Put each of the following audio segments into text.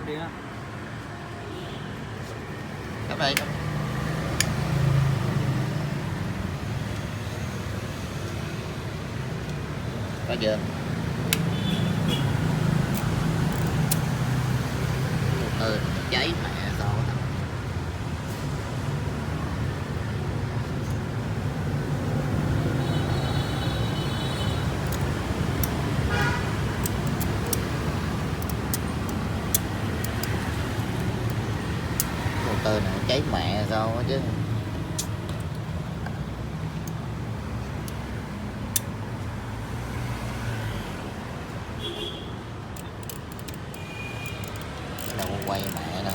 đi á. Cắm đây. Có chưa? Cháy mẹ sao đó. Motor này cháy mẹ sao đó chứ. Đâu có quay mẹ đâu.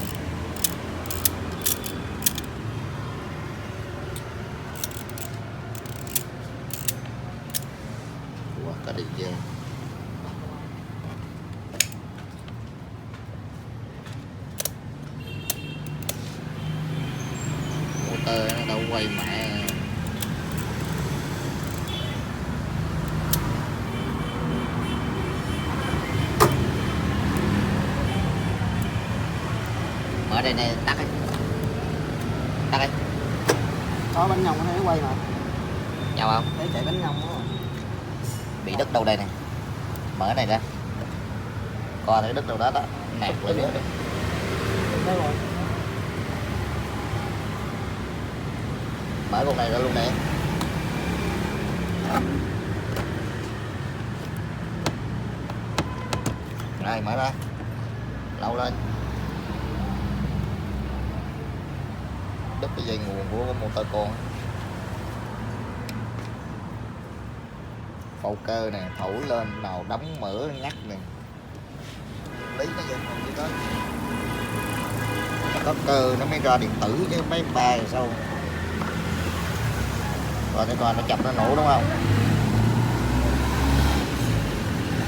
Ủa, có điện chưa? Motor nó đâu quay mẹ. Mở đây này, tắt ấy. Tắt ấy. Có bánh nhông nó quay mà. Nhau không? Thấy chạy bánh nhông đó. Bị đứt đâu đây nè. Mở này ra. Coi thấy đứt đâu đó đó. Nạt lại nữa. Đây rồi. Mở con này ra luôn nè. Rồi mở ra. Lâu lên. Đứt cái dây nguồn của motor con. Phâu cơ nè, thổi lên nào đóng mở ngắt nè. Lý nó vẫn còn như đó. Có cơ nó mới ra điện tử chứ mấy ba rồi sao. Rồi để coi nó chập nó nổ đúng không?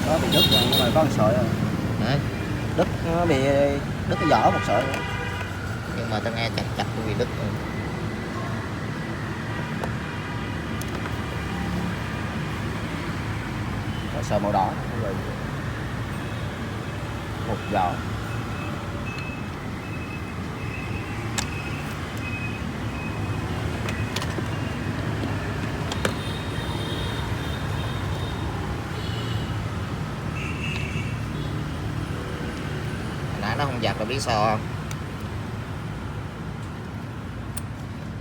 Đó bị đứt rồi, nhưng mà có một sợi rồi. Hả? Đứt nó bị đứt cái vỏ một sợi rồi. Nhưng mà tao nghe chặt chặt nó bị đứt rồi. Có sợi màu đỏ rồi. Một vỏ. Nãy nó không giặt là biết sao không?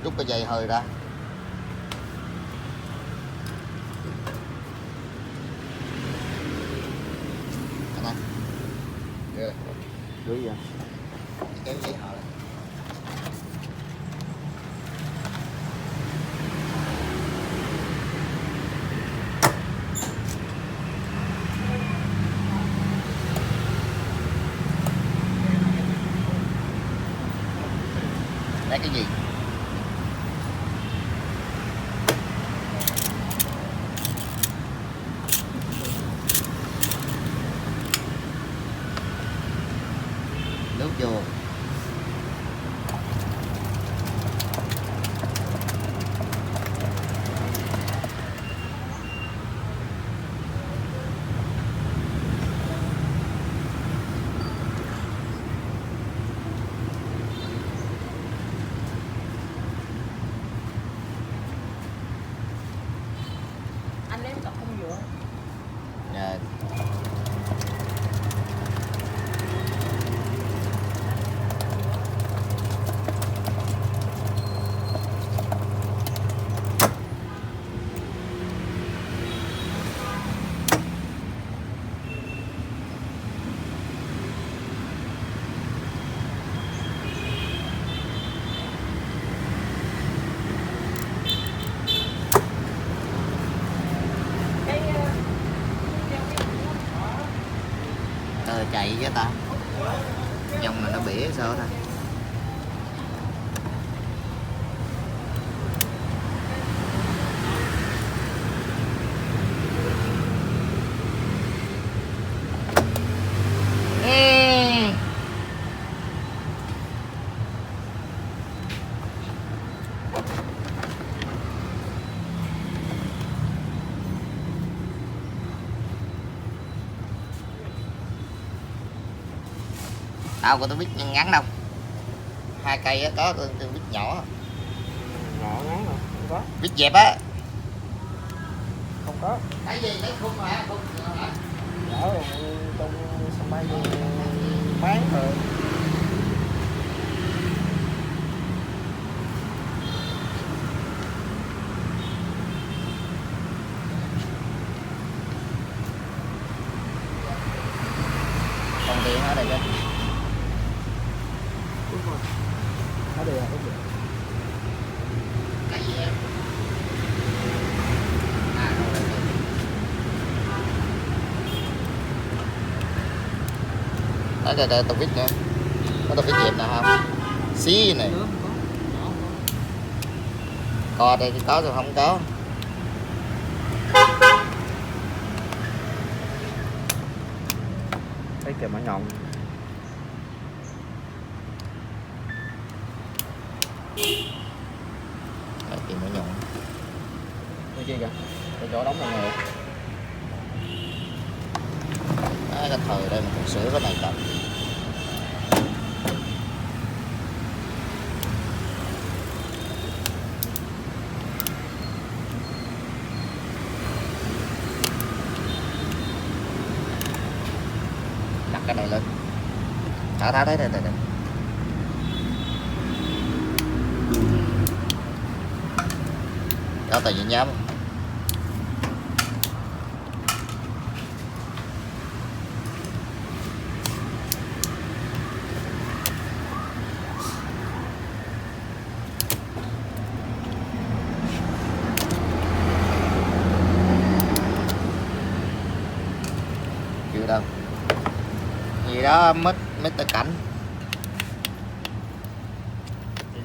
Rút cái dây hơi ra. Anh ơi. Đưa vậy. Kéo dây hơi. Lấy cái gì? Nước vô. Anh lấy cọc không dựa. Dạ. Chạy với ta dòng là nó bể sao ta. Đâu có tôi biết ngắn đâu. 2 cây á, có tôi biết nhỏ. Nhỏ ngắn rồi, không có. Biết dẹp á. Không có. Cái gì lấy khung hả? Khung hả? Ở trong sân bay bán rồi. Còn tiền hả đây chứ? Đúng rồi. Ở đây là cái gì? Cái gì em? À, rồi, rồi. Đó, đây, tôi biết nữa. Có tôi biết dẹp nào không? Xí này. Co đây thì có rồi không có. Thấy kìa mã nhọn. Đây, tìm nó nhọn. Cái gì kìa? Cái chỗ đóng là người. Đấy, cái thời đây mình còn sửa cái này cầm. Đặt cái này lên. Thả thấy đây. Đó tờ gì nhám. Chưa đâu. Gì đó Mr. Cảnh.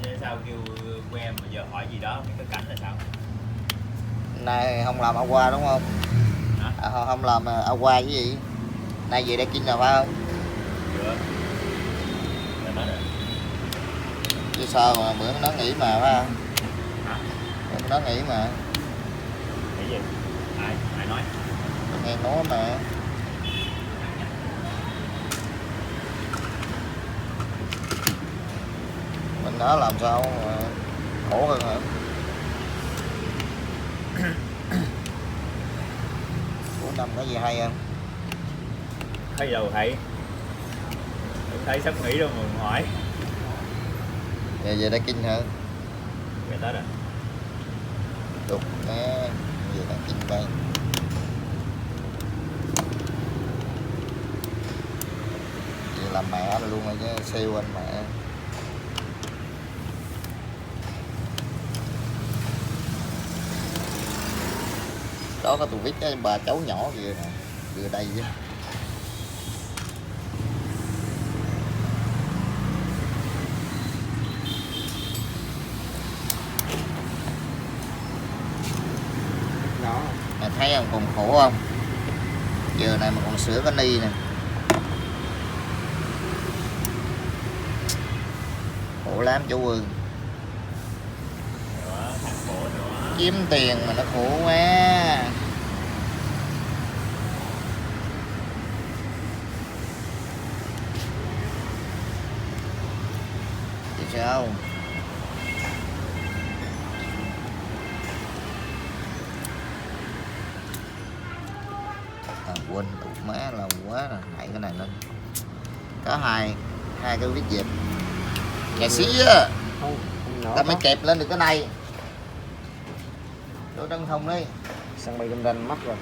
Thế sao kêu quen mà giờ hỏi gì đó cái cảnh là sao? Nay không làm aqua đúng không? Hả? À, không làm aqua cái gì? Nay về đây kinh nào phải không? Chưa. Là nói rồi. Chứ sao mà bữa nó nghỉ mà phải không? Hả? Bữa nó nghỉ mà. Cái gì? Ai nói? Nghe nói mà. Mình đó làm sao mà khổ hơn hả? Cuối năm có gì hay không? Thấy đâu thấy. Không thấy sắp nghỉ đâu mà hỏi. Giờ về đây kinh hả? Về Tết rồi. Đúng nè, về đây kinh đây. Về làm mẹ luôn rồi chứ, siêu anh mẹ. Đó có tôi biết cái bà cháu nhỏ kìa nè, vừa đây chứ. Nhỏ. Mày thấy không, còn khổ không? Giờ này mà còn sửa cái ni nè. Khổ lắm chú ơi. Nữa, thằng cổ nữa. Kiếm tiền mà nó khổ quá. Thì sao? À, quên tụt má là quá rồi, đẩy cái này lên. Có hai cái viết dẹp. Nhà xí á, Không nhỏ. ta mới kẹp lên được cái này. Chỗ trân thông đi. Sân bay kinh doanh mắc rồi.